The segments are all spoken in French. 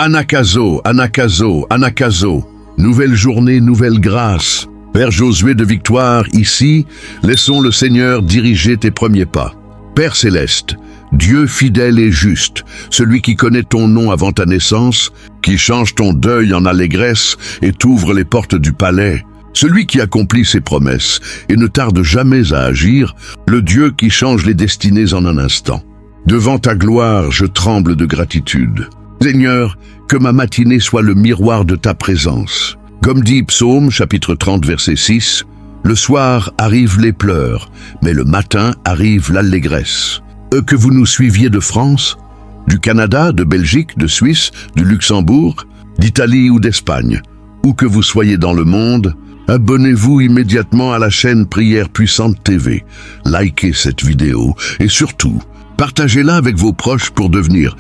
Anakazo, Anakazo, Anakazo. Nouvelle journée, nouvelle grâce. Père Josué de Victoire, ici, laissons le Seigneur diriger tes premiers pas. Père céleste, Dieu fidèle et juste, celui qui connaît ton nom avant ta naissance, qui change ton deuil en allégresse et t'ouvre les portes du palais, celui qui accomplit ses promesses et ne tarde jamais à agir, le Dieu qui change les destinées en un instant. Devant ta gloire, je tremble de gratitude. Seigneur, que ma matinée soit le miroir de ta présence. Comme dit Psaume, chapitre 30, verset 6, « Le soir arrivent les pleurs, mais le matin arrive l'allégresse. » Que vous nous suiviez de France, du Canada, de Belgique, de Suisse, du Luxembourg, d'Italie ou d'Espagne, où que vous soyez dans le monde, abonnez-vous immédiatement à la chaîne Prière Puissante TV, likez cette vidéo et surtout, partagez-la avec vos proches pour devenir,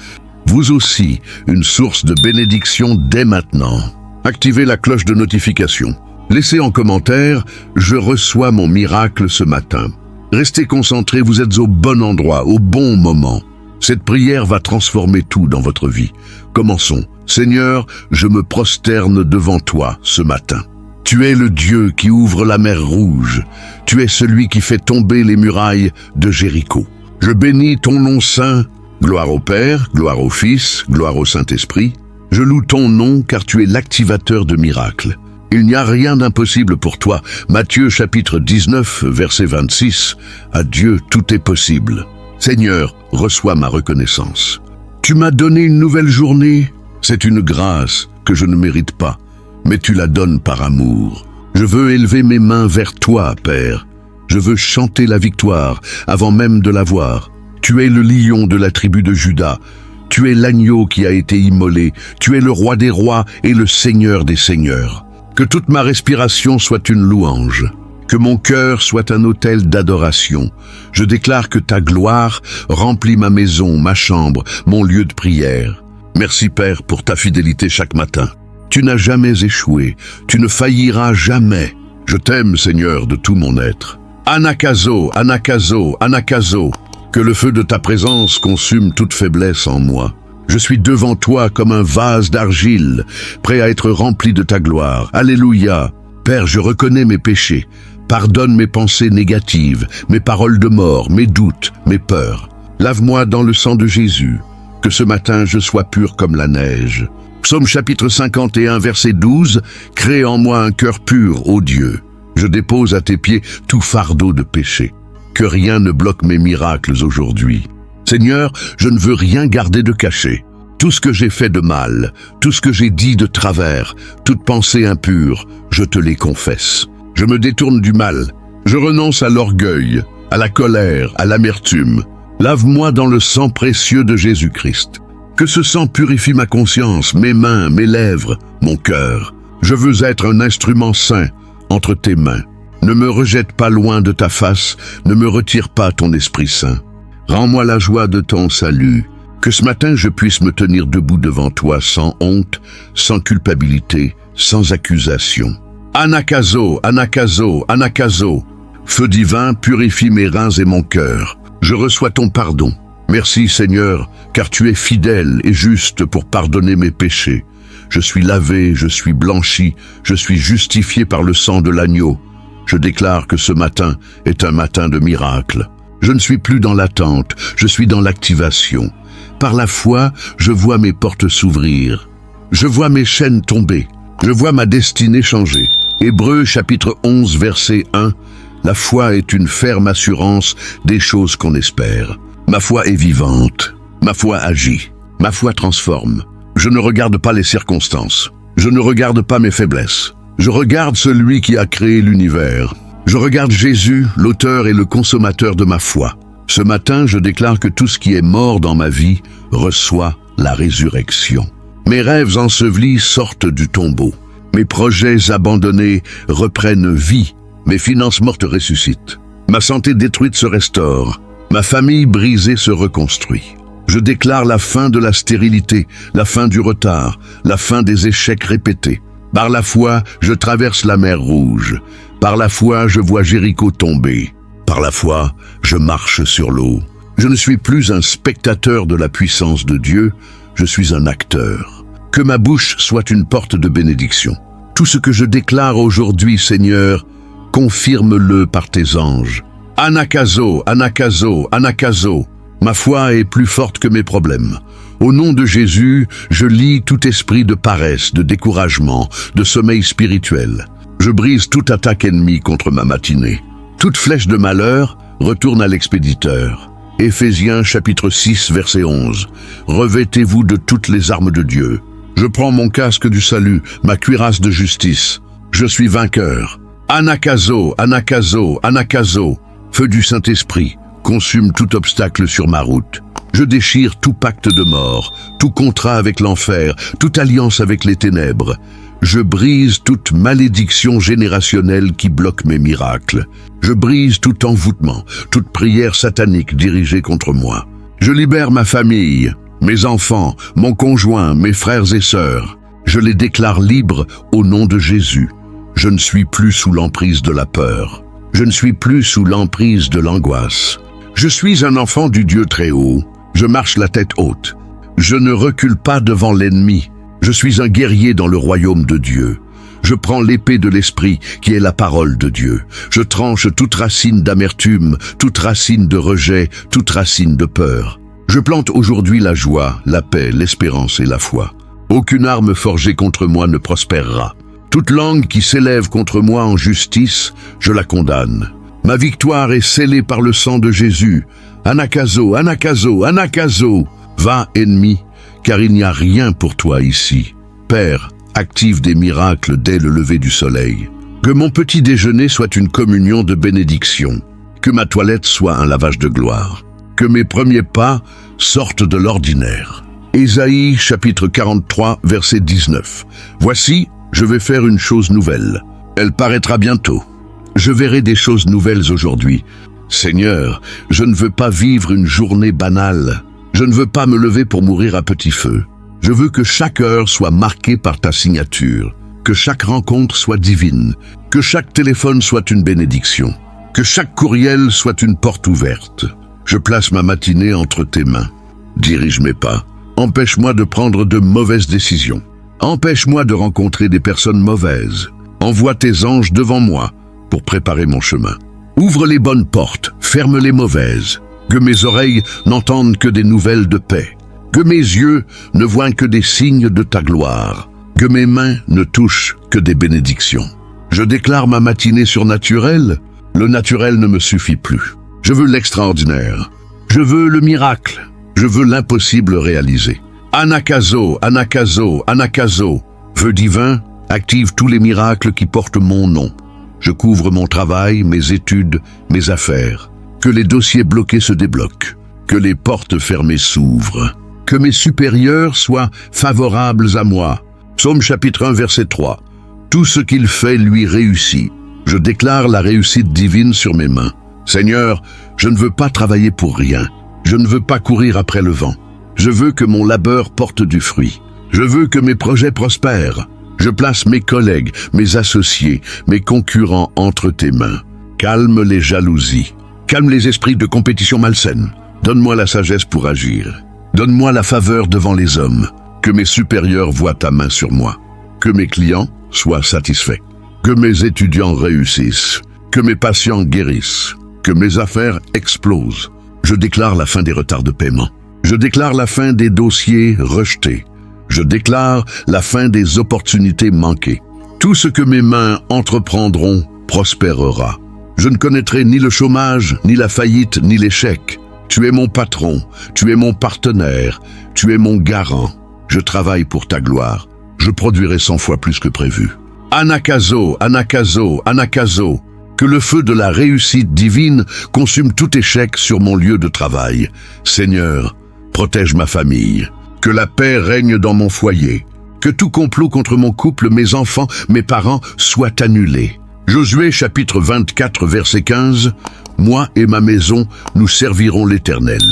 vous aussi, une source de bénédiction dès maintenant. Activez la cloche de notification. Laissez en commentaire « Je reçois mon miracle ce matin ». Restez concentrés, vous êtes au bon endroit, au bon moment. Cette prière va transformer tout dans votre vie. Commençons. Seigneur, je me prosterne devant toi ce matin. Tu es le Dieu qui ouvre la mer Rouge. Tu es celui qui fait tomber les murailles de Jéricho. Je bénis ton nom saint. Gloire au Père, gloire au Fils, gloire au Saint-Esprit. Je loue ton nom car tu es l'activateur de miracles. Il n'y a rien d'impossible pour toi. Matthieu chapitre 19, verset 26. À Dieu tout est possible. Seigneur, reçois ma reconnaissance. Tu m'as donné une nouvelle journée. C'est une grâce que je ne mérite pas, mais tu la donnes par amour. Je veux élever mes mains vers toi, Père. Je veux chanter la victoire avant même de la voir. Tu es le lion de la tribu de Juda. Tu es l'agneau qui a été immolé. Tu es le roi des rois et le seigneur des seigneurs. Que toute ma respiration soit une louange. Que mon cœur soit un autel d'adoration. Je déclare que ta gloire remplit ma maison, ma chambre, mon lieu de prière. Merci Père pour ta fidélité chaque matin. Tu n'as jamais échoué. Tu ne failliras jamais. Je t'aime, Seigneur, de tout mon être. Anakazo, Anakazo, Anakazo. Que le feu de ta présence consume toute faiblesse en moi. Je suis devant toi comme un vase d'argile, prêt à être rempli de ta gloire. Alléluia. Père, je reconnais mes péchés. Pardonne mes pensées négatives, mes paroles de mort, mes doutes, mes peurs. Lave-moi dans le sang de Jésus. Que ce matin je sois pur comme la neige. Psaume chapitre 51, verset 12. Crée en moi un cœur pur, ô Dieu. Je dépose à tes pieds tout fardeau de péché. Que rien ne bloque mes miracles aujourd'hui. Seigneur, je ne veux rien garder de caché. Tout ce que j'ai fait de mal, tout ce que j'ai dit de travers, toute pensée impure, je te les confesse. Je me détourne du mal. Je renonce à l'orgueil, à la colère, à l'amertume. Lave-moi dans le sang précieux de Jésus-Christ. Que ce sang purifie ma conscience, mes mains, mes lèvres, mon cœur. Je veux être un instrument saint entre tes mains. Ne me rejette pas loin de ta face, ne me retire pas ton Esprit Saint. Rends-moi la joie de ton salut. Que ce matin je puisse me tenir debout devant toi sans honte, sans culpabilité, sans accusation. Anakazo, Anakazo, Anakazo. Feu divin, purifie mes reins et mon cœur. Je reçois ton pardon. Merci Seigneur, car tu es fidèle et juste pour pardonner mes péchés. Je suis lavé, je suis blanchi, je suis justifié par le sang de l'agneau. Je déclare que ce matin est un matin de miracle. Je ne suis plus dans l'attente, je suis dans l'activation. Par la foi, je vois mes portes s'ouvrir. Je vois mes chaînes tomber. Je vois ma destinée changer. Hébreux chapitre 11, verset 1. La foi est une ferme assurance des choses qu'on espère. Ma foi est vivante. Ma foi agit. Ma foi transforme. Je ne regarde pas les circonstances. Je ne regarde pas mes faiblesses. Je regarde celui qui a créé l'univers. Je regarde Jésus, l'auteur et le consommateur de ma foi. Ce matin, je déclare que tout ce qui est mort dans ma vie reçoit la résurrection. Mes rêves ensevelis sortent du tombeau. Mes projets abandonnés reprennent vie. Mes finances mortes ressuscitent. Ma santé détruite se restaure. Ma famille brisée se reconstruit. Je déclare la fin de la stérilité, la fin du retard, la fin des échecs répétés. Par la foi, je traverse la mer Rouge. Par la foi, je vois Jéricho tomber. Par la foi, je marche sur l'eau. Je ne suis plus un spectateur de la puissance de Dieu, je suis un acteur. Que ma bouche soit une porte de bénédiction. Tout ce que je déclare aujourd'hui, Seigneur, confirme-le par tes anges. Anakazo, anakazo, anakazo. Ma foi est plus forte que mes problèmes. Au nom de Jésus, je lie tout esprit de paresse, de découragement, de sommeil spirituel. Je brise toute attaque ennemie contre ma matinée. Toute flèche de malheur retourne à l'expéditeur. Éphésiens chapitre 6 verset 11. Revêtez-vous de toutes les armes de Dieu. Je prends mon casque du salut, ma cuirasse de justice. Je suis vainqueur. Anakazo, anakazo, anakazo. Feu du Saint-Esprit, consume tout obstacle sur ma route. Je déchire tout pacte de mort, tout contrat avec l'enfer, toute alliance avec les ténèbres. Je brise toute malédiction générationnelle qui bloque mes miracles. Je brise tout envoûtement, toute prière satanique dirigée contre moi. Je libère ma famille, mes enfants, mon conjoint, mes frères et sœurs. Je les déclare libres au nom de Jésus. Je ne suis plus sous l'emprise de la peur. Je ne suis plus sous l'emprise de l'angoisse. Je suis un enfant du Dieu très haut. Je marche la tête haute. Je ne recule pas devant l'ennemi. Je suis un guerrier dans le royaume de Dieu. Je prends l'épée de l'esprit qui est la parole de Dieu. Je tranche toute racine d'amertume, toute racine de rejet, toute racine de peur. Je plante aujourd'hui la joie, la paix, l'espérance et la foi. Aucune arme forgée contre moi ne prospérera. Toute langue qui s'élève contre moi en justice, je la condamne. Ma victoire est scellée par le sang de Jésus. Anakazo, anakazo, anakazo. Va, ennemi, car il n'y a rien pour toi ici. Père, active des miracles dès le lever du soleil. Que mon petit déjeuner soit une communion de bénédiction. Que ma toilette soit un lavage de gloire. Que mes premiers pas sortent de l'ordinaire. Ésaïe chapitre 43 verset 19. Voici, je vais faire une chose nouvelle. Elle paraîtra bientôt. Je verrai des choses nouvelles aujourd'hui. Seigneur, je ne veux pas vivre une journée banale. Je ne veux pas me lever pour mourir à petit feu. Je veux que chaque heure soit marquée par ta signature, que chaque rencontre soit divine, que chaque téléphone soit une bénédiction, que chaque courriel soit une porte ouverte. Je place ma matinée entre tes mains. Dirige mes pas. Empêche-moi de prendre de mauvaises décisions. Empêche-moi de rencontrer des personnes mauvaises. Envoie tes anges devant moi pour préparer mon chemin. Ouvre les bonnes portes, ferme les mauvaises. Que mes oreilles n'entendent que des nouvelles de paix. Que mes yeux ne voient que des signes de ta gloire. Que mes mains ne touchent que des bénédictions. Je déclare ma matinée surnaturelle. Le naturel ne me suffit plus. Je veux l'extraordinaire. Je veux le miracle. Je veux l'impossible réalisé. Anakazo, anakazo, anakazo. Vœu divin, active tous les miracles qui portent mon nom. Je couvre mon travail, mes études, mes affaires. Que les dossiers bloqués se débloquent. Que les portes fermées s'ouvrent. Que mes supérieurs soient favorables à moi. Psaume chapitre 1 verset 3. Tout ce qu'il fait lui réussit. Je déclare la réussite divine sur mes mains. Seigneur, je ne veux pas travailler pour rien. Je ne veux pas courir après le vent. Je veux que mon labeur porte du fruit. Je veux que mes projets prospèrent. Je place mes collègues, mes associés, mes concurrents entre tes mains. Calme les jalousies. Calme les esprits de compétition malsaine. Donne-moi la sagesse pour agir. Donne-moi la faveur devant les hommes. Que mes supérieurs voient ta main sur moi. Que mes clients soient satisfaits. Que mes étudiants réussissent. Que mes patients guérissent. Que mes affaires explosent. Je déclare la fin des retards de paiement. Je déclare la fin des dossiers rejetés. Je déclare la fin des opportunités manquées. Tout ce que mes mains entreprendront prospérera. Je ne connaîtrai ni le chômage, ni la faillite, ni l'échec. Tu es mon patron, tu es mon partenaire, tu es mon garant. Je travaille pour ta gloire. Je produirai 100 fois plus que prévu. Anakazo, anakazo, anakazo. Que le feu de la réussite divine consume tout échec sur mon lieu de travail. Seigneur, protège ma famille. Que la paix règne dans mon foyer. Que tout complot contre mon couple, mes enfants, mes parents soit annulé. Josué chapitre 24 verset 15. Moi et ma maison, nous servirons l'Éternel.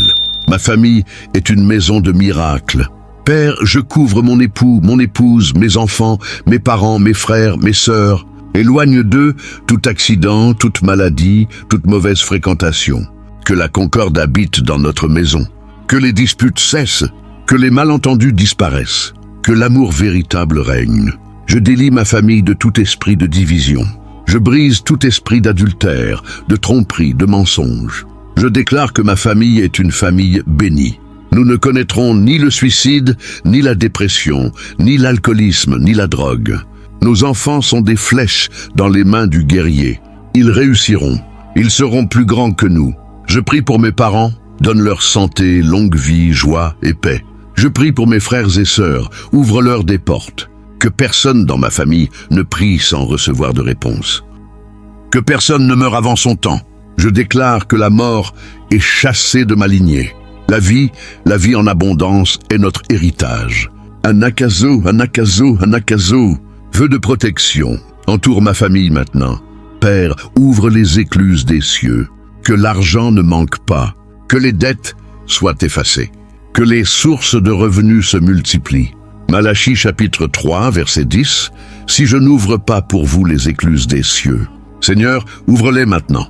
Ma famille est une maison de miracles. Père, je couvre mon époux, mon épouse, mes enfants, mes parents, mes frères, mes sœurs. Éloigne d'eux tout accident, toute maladie, toute mauvaise fréquentation. Que la concorde habite dans notre maison. Que les disputes cessent. Que les malentendus disparaissent. Que l'amour véritable règne. Je délie ma famille de tout esprit de division. Je brise tout esprit d'adultère, de tromperie, de mensonge. Je déclare que ma famille est une famille bénie. Nous ne connaîtrons ni le suicide, ni la dépression, ni l'alcoolisme, ni la drogue. Nos enfants sont des flèches dans les mains du guerrier. Ils réussiront. Ils seront plus grands que nous. Je prie pour mes parents, donne-leur santé, longue vie, joie et paix. Je prie pour mes frères et sœurs, ouvre-leur des portes. Que personne dans ma famille ne prie sans recevoir de réponse. Que personne ne meure avant son temps. Je déclare que la mort est chassée de ma lignée. La vie en abondance est notre héritage. Anakazo, Anakazo, Anakazo. Feu de protection, entoure ma famille maintenant. Père, ouvre les écluses des cieux. Que l'argent ne manque pas. Que les dettes soient effacées. Que les sources de revenus se multiplient. Malachie chapitre 3, verset 10. Si je n'ouvre pas pour vous les écluses des cieux. Seigneur, ouvre-les maintenant.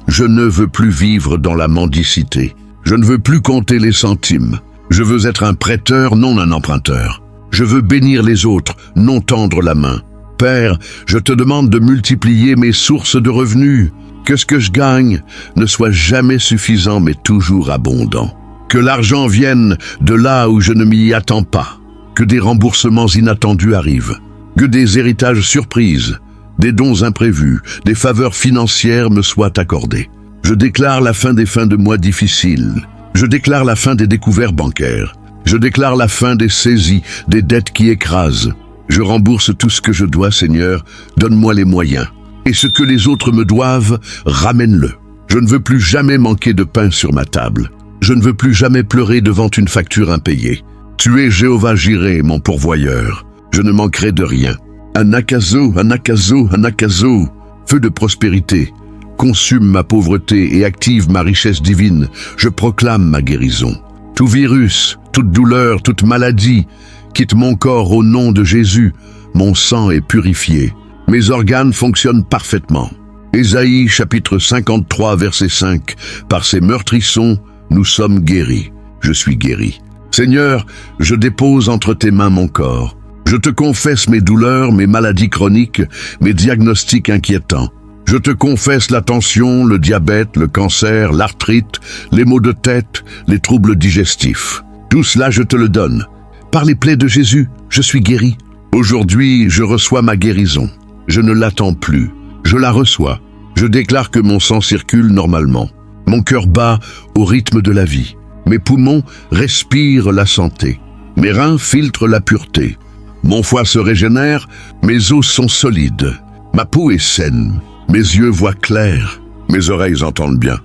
Je ne veux plus vivre dans la mendicité. Je ne veux plus compter les centimes. Je veux être un prêteur, non un emprunteur. Je veux bénir les autres, non tendre la main. Père, je te demande de multiplier mes sources de revenus. Que ce que je gagne ne soit jamais suffisant, mais toujours abondant. Que l'argent vienne de là où je ne m'y attends pas. Que des remboursements inattendus arrivent. Que des héritages surprises, des dons imprévus, des faveurs financières me soient accordées. Je déclare la fin des fins de mois difficiles. Je déclare la fin des découvertes bancaires. Je déclare la fin des saisies, des dettes qui écrasent. Je rembourse tout ce que je dois, Seigneur. Donne-moi les moyens. Et ce que les autres me doivent, ramène-le. Je ne veux plus jamais manquer de pain sur ma table. Je ne veux plus jamais pleurer devant une facture impayée. Tu es Jéhovah Jireh, mon pourvoyeur. Je ne manquerai de rien. Anakazo, Anakazo, Anakazo. Feu de prospérité. Consume ma pauvreté et active ma richesse divine. Je proclame ma guérison. Tout virus, toute douleur, toute maladie, quitte mon corps au nom de Jésus. Mon sang est purifié. Mes organes fonctionnent parfaitement. Ésaïe chapitre 53 verset 5. Par ces meurtrissons, nous sommes guéris. Je suis guéri. Seigneur, je dépose entre tes mains mon corps. Je te confesse mes douleurs, mes maladies chroniques, mes diagnostics inquiétants. Je te confesse la tension, le diabète, le cancer, l'arthrite, les maux de tête, les troubles digestifs. Tout cela, je te le donne. Par les plaies de Jésus, je suis guéri. Aujourd'hui, je reçois ma guérison. Je ne l'attends plus. Je la reçois. Je déclare que mon sang circule normalement. Mon cœur bat au rythme de la vie. Mes poumons respirent la santé. Mes reins filtrent la pureté. Mon foie se régénère, mes os sont solides. Ma peau est saine. Mes yeux voient clair. Mes oreilles entendent bien.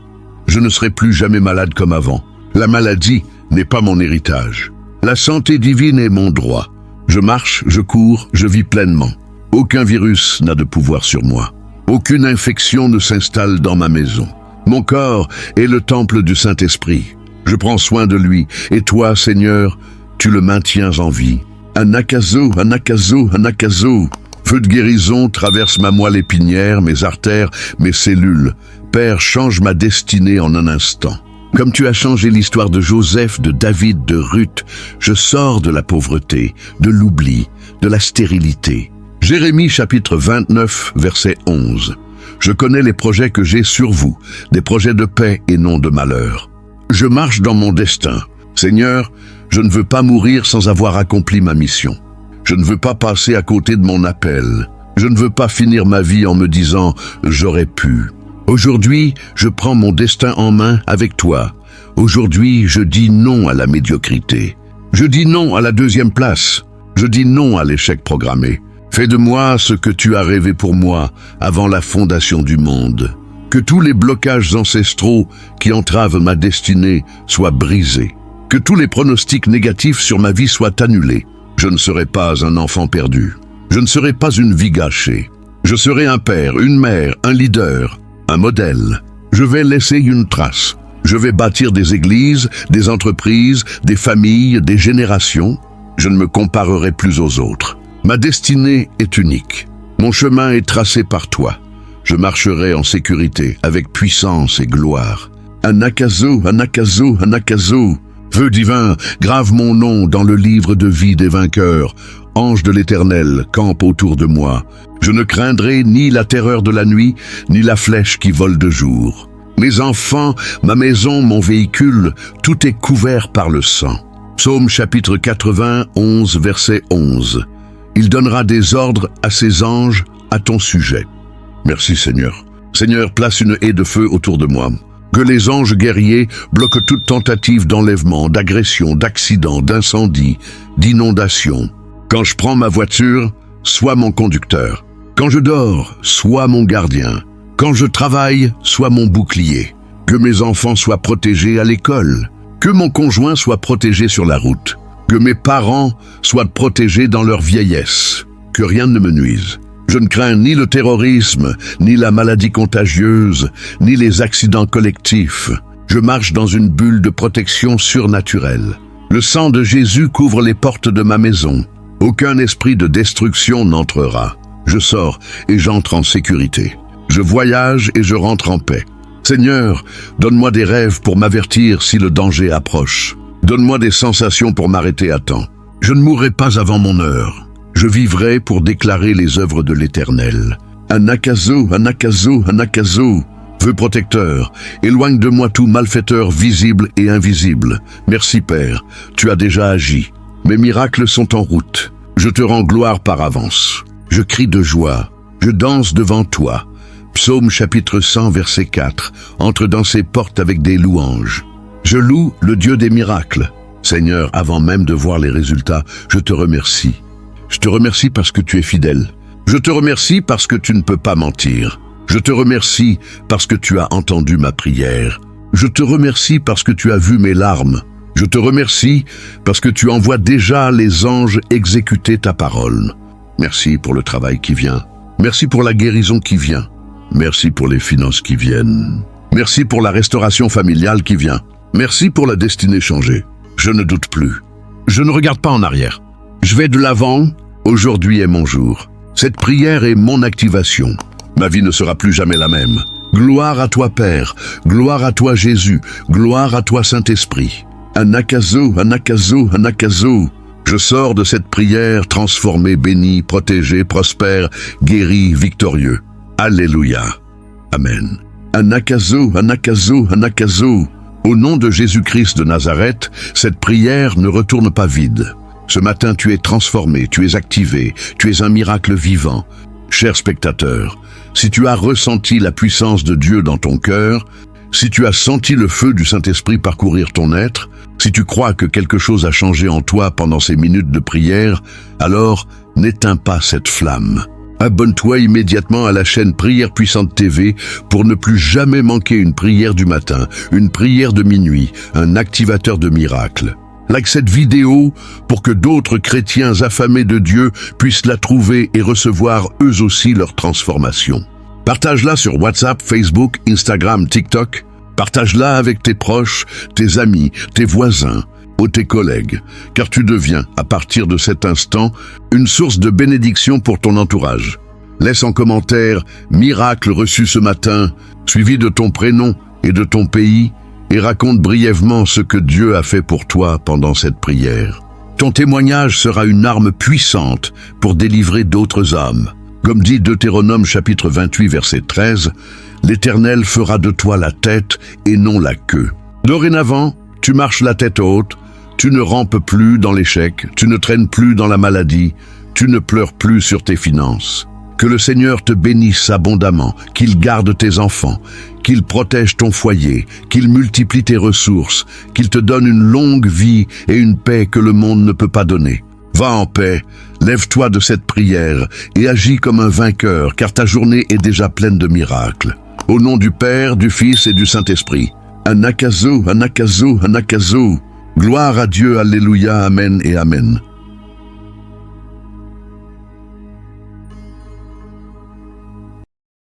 Je ne serai plus jamais malade comme avant. La maladie n'est pas mon héritage. La santé divine est mon droit. Je marche, je cours, je vis pleinement. Aucun virus n'a de pouvoir sur moi. Aucune infection ne s'installe dans ma maison. Mon corps est le temple du Saint-Esprit. Je prends soin de lui, et toi, Seigneur, tu le maintiens en vie. Anakazo, Anakazo, Anakazo. Feu de guérison traverse ma moelle épinière, mes artères, mes cellules. Père, change ma destinée en un instant. Comme tu as changé l'histoire de Joseph, de David, de Ruth, je sors de la pauvreté, de l'oubli, de la stérilité. Jérémie chapitre 29, verset 11. Je connais les projets que j'ai sur vous, des projets de paix et non de malheur. Je marche dans mon destin. Seigneur, je ne veux pas mourir sans avoir accompli ma mission. Je ne veux pas passer à côté de mon appel. Je ne veux pas finir ma vie en me disant « j'aurais pu ». Aujourd'hui, je prends mon destin en main avec toi. Aujourd'hui, je dis non à la médiocrité. Je dis non à la deuxième place. Je dis non à l'échec programmé. Fais de moi ce que tu as rêvé pour moi avant la fondation du monde. Que tous les blocages ancestraux qui entravent ma destinée soient brisés. Que tous les pronostics négatifs sur ma vie soient annulés. Je ne serai pas un enfant perdu. Je ne serai pas une vie gâchée. Je serai un père, une mère, un leader, un modèle. Je vais laisser une trace. Je vais bâtir des églises, des entreprises, des familles, des générations. Je ne me comparerai plus aux autres. Ma destinée est unique. Mon chemin est tracé par toi. Je marcherai en sécurité, avec puissance et gloire. Anakazo, Anakazo, Anakazo. Feu divin, grave mon nom dans le livre de vie des vainqueurs. Ange de l'Éternel, campe autour de moi. Je ne craindrai ni la terreur de la nuit, ni la flèche qui vole de jour. Mes enfants, ma maison, mon véhicule, tout est couvert par le sang. Psaume chapitre 91, verset 11. Il donnera des ordres à ses anges à ton sujet. Merci Seigneur. Seigneur, place une haie de feu autour de moi. Que les anges guerriers bloquent toute tentative d'enlèvement, d'agression, d'accident, d'incendie, d'inondation. Quand je prends ma voiture, sois mon conducteur. Quand je dors, sois mon gardien. Quand je travaille, sois mon bouclier. Que mes enfants soient protégés à l'école. Que mon conjoint soit protégé sur la route. Que mes parents soient protégés dans leur vieillesse. Que rien ne me nuise. Je ne crains ni le terrorisme, ni la maladie contagieuse, ni les accidents collectifs. Je marche dans une bulle de protection surnaturelle. Le sang de Jésus couvre les portes de ma maison. Aucun esprit de destruction n'entrera. Je sors et j'entre en sécurité. Je voyage et je rentre en paix. Seigneur, donne-moi des rêves pour m'avertir si le danger approche. Donne-moi des sensations pour m'arrêter à temps. Je ne mourrai pas avant mon heure. Je vivrai pour déclarer les œuvres de l'Éternel. Anakazo, Anakazo, Anakazo. Feu protecteur, éloigne de moi tout malfaiteur visible et invisible. Merci Père, tu as déjà agi. Mes miracles sont en route. Je te rends gloire par avance. Je crie de joie. Je danse devant toi. Psaume chapitre 100, verset 4. Entre dans ses portes avec des louanges. Je loue le Dieu des miracles. Seigneur, avant même de voir les résultats, je te remercie. Je te remercie parce que tu es fidèle. Je te remercie parce que tu ne peux pas mentir. Je te remercie parce que tu as entendu ma prière. Je te remercie parce que tu as vu mes larmes. Je te remercie parce que tu envoies déjà les anges exécuter ta parole. Merci pour le travail qui vient. Merci pour la guérison qui vient. Merci pour les finances qui viennent. Merci pour la restauration familiale qui vient. Merci pour la destinée changée. Je ne doute plus. Je ne regarde pas en arrière. Je vais de l'avant. Aujourd'hui est mon jour. Cette prière est mon activation. Ma vie ne sera plus jamais la même. Gloire à toi Père. Gloire à toi Jésus. Gloire à toi Saint-Esprit. Anakazo, Anakazo, Anakazo. Je sors de cette prière transformé, béni, protégé, prospère, guéri, victorieux. Alléluia. Amen. Anakazo, Anakazo, Anakazo. Au nom de Jésus-Christ de Nazareth, cette prière ne retourne pas vide. Ce matin, tu es transformé, tu es activé, tu es un miracle vivant. Cher spectateur, si tu as ressenti la puissance de Dieu dans ton cœur, si tu as senti le feu du Saint-Esprit parcourir ton être, si tu crois que quelque chose a changé en toi pendant ces minutes de prière, alors n'éteins pas cette flamme. Abonne-toi immédiatement à la chaîne Prière Puissante TV pour ne plus jamais manquer une prière du matin, une prière de minuit, un activateur de miracles. Like cette vidéo pour que d'autres chrétiens affamés de Dieu puissent la trouver et recevoir eux aussi leur transformation. Partage-la sur WhatsApp, Facebook, Instagram, TikTok. Partage-la avec tes proches, tes amis, tes voisins ou tes collègues, car tu deviens, à partir de cet instant, une source de bénédiction pour ton entourage. Laisse en commentaire « Miracle reçu ce matin », suivi de ton prénom et de ton pays, et raconte brièvement ce que Dieu a fait pour toi pendant cette prière. Ton témoignage sera une arme puissante pour délivrer d'autres âmes. Comme dit Deutéronome chapitre 28 verset 13, « L'Éternel fera de toi la tête et non la queue. » Dorénavant, tu marches la tête haute, tu ne rampes plus dans l'échec, tu ne traînes plus dans la maladie, tu ne pleures plus sur tes finances. Que le Seigneur te bénisse abondamment, qu'il garde tes enfants, qu'il protège ton foyer, qu'il multiplie tes ressources, qu'il te donne une longue vie et une paix que le monde ne peut pas donner. Va en paix, lève-toi de cette prière et agis comme un vainqueur, car ta journée est déjà pleine de miracles. Au nom du Père, du Fils et du Saint-Esprit. Anakazo, Anakazo, Anakazo. Gloire à Dieu, Alléluia, Amen et Amen.